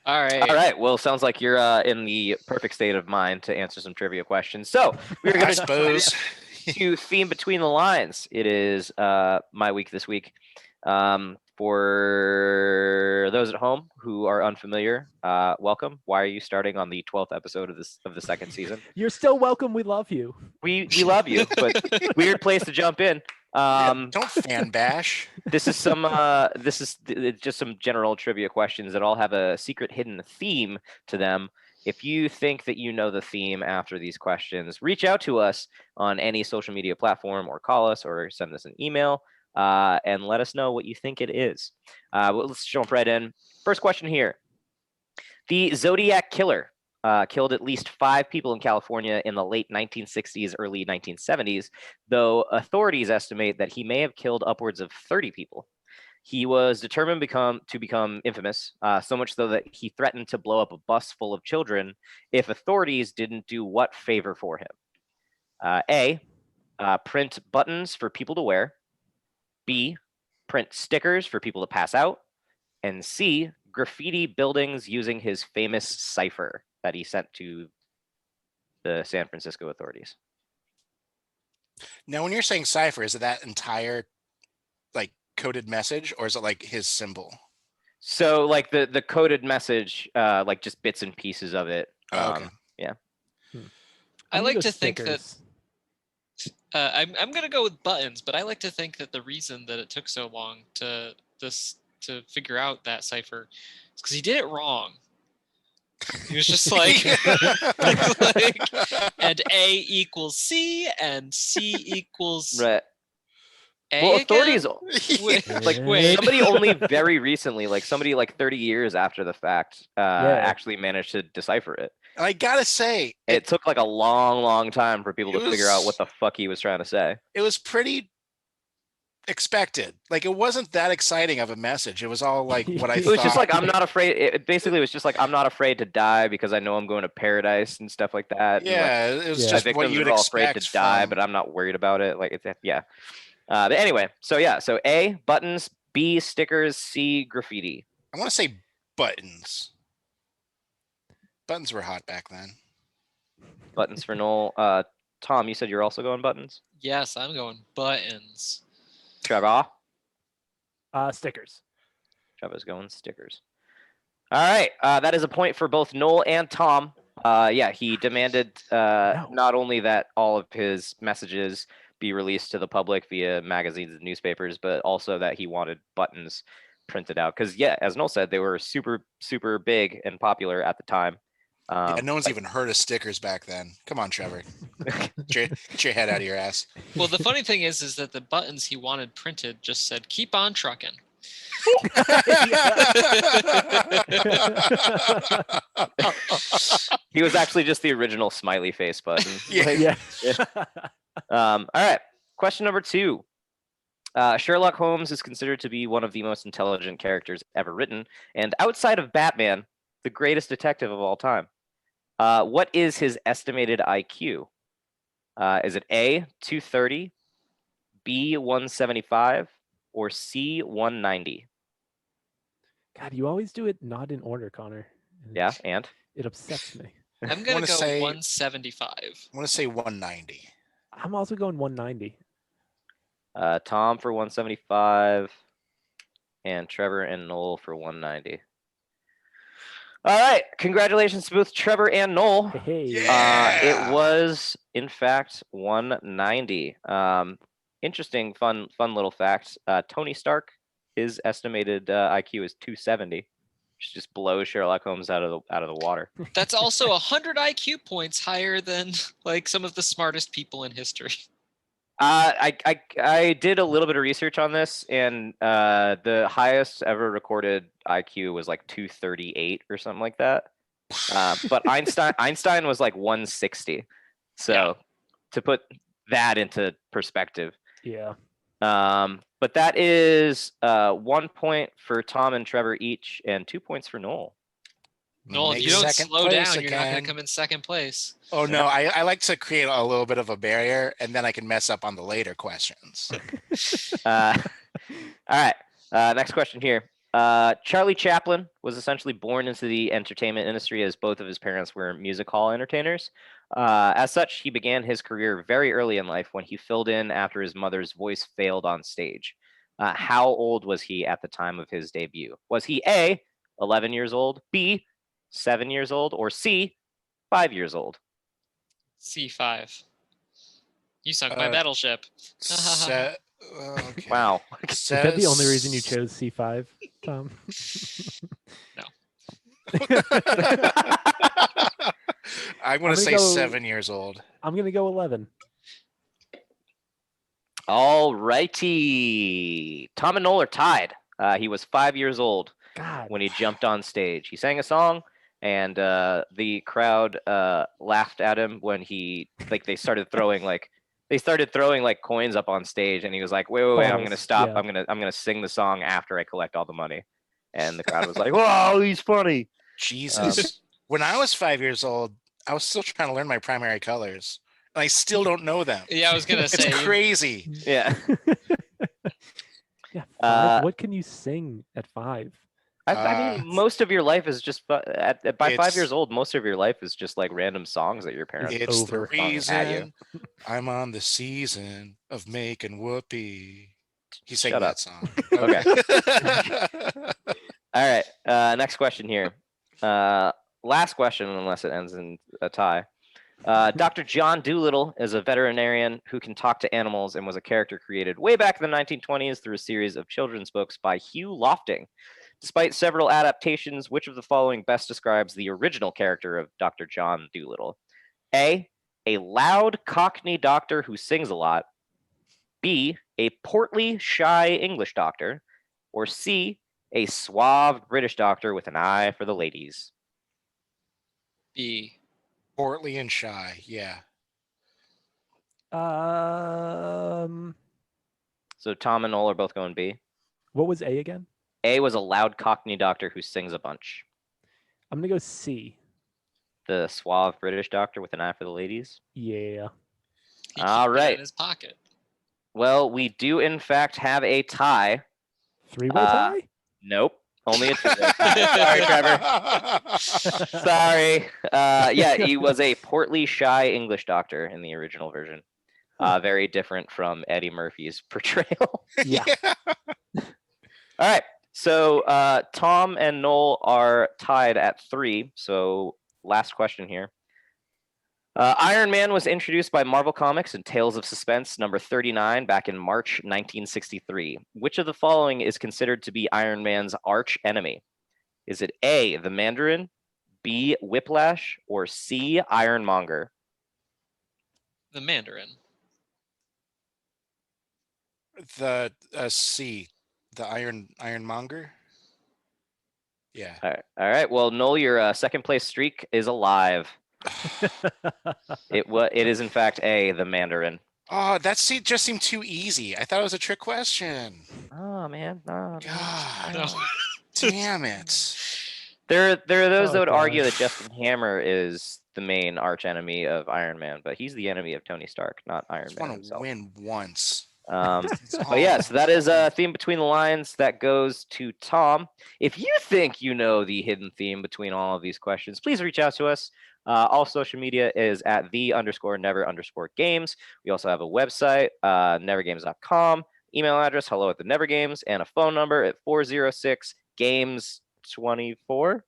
All All right. right. Well, sounds like you're in the perfect state of mind to answer some trivia questions. So we're I going suppose. to theme between the lines. It is my week this week. For those at home who are unfamiliar, welcome. Why are you starting on the 12th episode of the second season? You're still welcome. We love you. We love you, but weird place to jump in. Don't fan bash. This is just some general trivia questions that all have a secret hidden theme to them. If you think that you know the theme after these questions, reach out to us on any social media platform or call us or send us an email and let us know what you think it is. Let's jump right in. First question here. The Zodiac Killer killed at least 5 people in California in the late 1960s, early 1970s, though authorities estimate that he may have killed upwards of 30 people. He was determined to become infamous, so much so that he threatened to blow up a bus full of children if authorities didn't do what favor for him? A, print buttons for people to wear. B, print stickers for people to pass out. And C, graffiti buildings using his famous cipher that he sent to the San Francisco authorities. Now, when you're saying cipher, is it that entire like coded message, or is it like his symbol? So like the coded message, like just bits and pieces of it. Okay. Yeah. I like to think stickers. that I'm gonna go with buttons, but I like to think that the reason that it took so long to figure out that cipher is because he did it wrong. He was just like, and A equals C and C equals Right. A. Well, again? authorities Wait, wait. somebody only very recently, like somebody like 30 years after the fact, actually managed to decipher it. And I gotta say, It took like a long time for people to figure out was- what the fuck he was trying to say. it was pretty expected. Like, it wasn't that exciting of a message. It was all like what I It thought. was just like, I'm not afraid. It basically was just like, I'm not afraid to die because I know I'm going to paradise and stuff like that. And, like, Yeah, it was Yeah. just my what victims you would are all afraid expect to die, from- but I'm not worried about it. Like, yeah. But anyway, so A, buttons. B, stickers. C, graffiti. I want to say buttons. Buttons were hot back then. Buttons for Noel. Tom, you said you're also going buttons. Yes, I'm going buttons. Trevor. Stickers. Trevor's going stickers. All right, that is a point for both Noel and Tom. Yeah, he demanded not only that all of his messages be released to the public via magazines and newspapers, but also that he wanted buttons printed out. Because, yeah, as Noel said, they were super, super big and popular at the time. Yeah, no one's even heard of stickers back then. Come on, Trevor. Get your head out of your ass. Well, the funny thing is that the buttons he wanted printed just said "Keep on trucking." He was actually just the original smiley face button. Yeah. All right, question number 2. Sherlock Holmes is considered to be one of the most intelligent characters ever written, and outside of Batman, the greatest detective of all time. What is his estimated IQ? Is it A, 230, B, 175, or C, 190? God, you always do it not in order, Connor. Yeah, and? It upsets me. I'm gonna wanna go say- 175. I want to say 190. I'm also going 190. Tom for 175, and Trevor and Noel for 190. All right, congratulations to both Trevor and Noel. Hey. Yeah. It was, in fact, 190. Interesting, fun little fact. Tony Stark, his estimated IQ is 270, which just blows Sherlock Holmes out of the water. That's also 100 IQ points higher than like some of the smartest people in history. I did a little bit of research on this, and the highest ever recorded IQ was like 238 or something like that. But Einstein was like 160. So Yeah. to put that into perspective. Yeah. But that is 1 point for Tom and Trevor each, and 2 points for Noel. Noel, if Make you don't second slow place down, you're not gonna again. come in second place. Oh no, I like to create a little bit of a barrier, and then I can mess up on the later questions. All right. Next question here. Charlie Chaplin was essentially born into the entertainment industry as both of his parents were music hall entertainers. As such, he began his career very early in life when he filled in after his mother's voice failed on stage. How old was he at the time of his debut? Was he A, 11 years old, B, 7 years old, or C, 5 years old? C5. You sunk my Uh, battleship. Okay. Wow. Is that the only reason you chose C5, Tom? I'm going to say 7 years old. I'm gonna go 11. All righty. Tom and Noel are tied. He was 5 years old God. when he jumped on stage. He sang a song, and the crowd laughed at him when they started throwing coins up on stage, and he was like, "Wait, I'm Bottles, gonna stop. yeah. I'm gonna sing the song after I collect all the money." And the crowd was like, "Whoa, he's funny." Jesus. When I was 5 years old, I was still trying to learn my primary colors, and I still don't know them. Yeah, I was gonna say. It's crazy. Yeah. Yeah. 5. What can you sing at 5? I mean, most of your life is just by 5 It's- years old. Most of your life is just like random songs that your parents. It's over. the At you. reason I'm on the season of making whoopee. He sang Shut that up. song. Okay. All right. Next question here. Last question, unless it ends in a tie. Dr. John Dolittle is a veterinarian who can talk to animals and was a character created way back in the 1920s through a series of children's books by Hugh Lofting. Despite several adaptations, which of the following best describes the original character of Dr. John Dolittle? A loud Cockney doctor who sings a lot. B, a portly, shy English doctor. Or C, a suave British doctor with an eye for the ladies. B. Portly and shy. Yeah. So Tom and Noel are both going B. What was A again? A was a loud Cockney doctor who sings a bunch. I'm gonna go C. The suave British doctor with an eye for the ladies. Yeah. He All kept it right. in his pocket. Well, we do in fact have a tie. 3-way tie? Nope. Only a two-way tie. Sorry, Trevor. Sorry. Yeah, he was a portly, shy English doctor in the original version. Very different from Eddie Murphy's portrayal. Yeah. All right. So Tom and Noel are tied at 3. So last question here. Iron Man was introduced by Marvel Comics in Tales of Suspense number 39 back in March 1963. Which of the following is considered to be Iron Man's arch enemy? Is it A, the Mandarin, B, Whiplash, or C, Ironmonger? The Mandarin. The C, the Ironmonger. Yeah. All right. Well, Noel, your second place streak is alive. It is in fact A, the Mandarin. Oh, just seemed too easy. I thought it was a trick question. Oh man, no. God, No. damn it. There are those Oh, that would argue God. that Justin Hammer is the main arch enemy of Iron Man, but he's the enemy of Tony Stark, not I Iron just Man want to himself. win once. But yeah, so that is a theme between the lines that goes to Tom. If you think you know the hidden theme between all of these questions, please reach out to us. All social media is at _never_games. We also have a website, nevergames.com, email address hello@thenevergames, and a phone number at 406 games 24.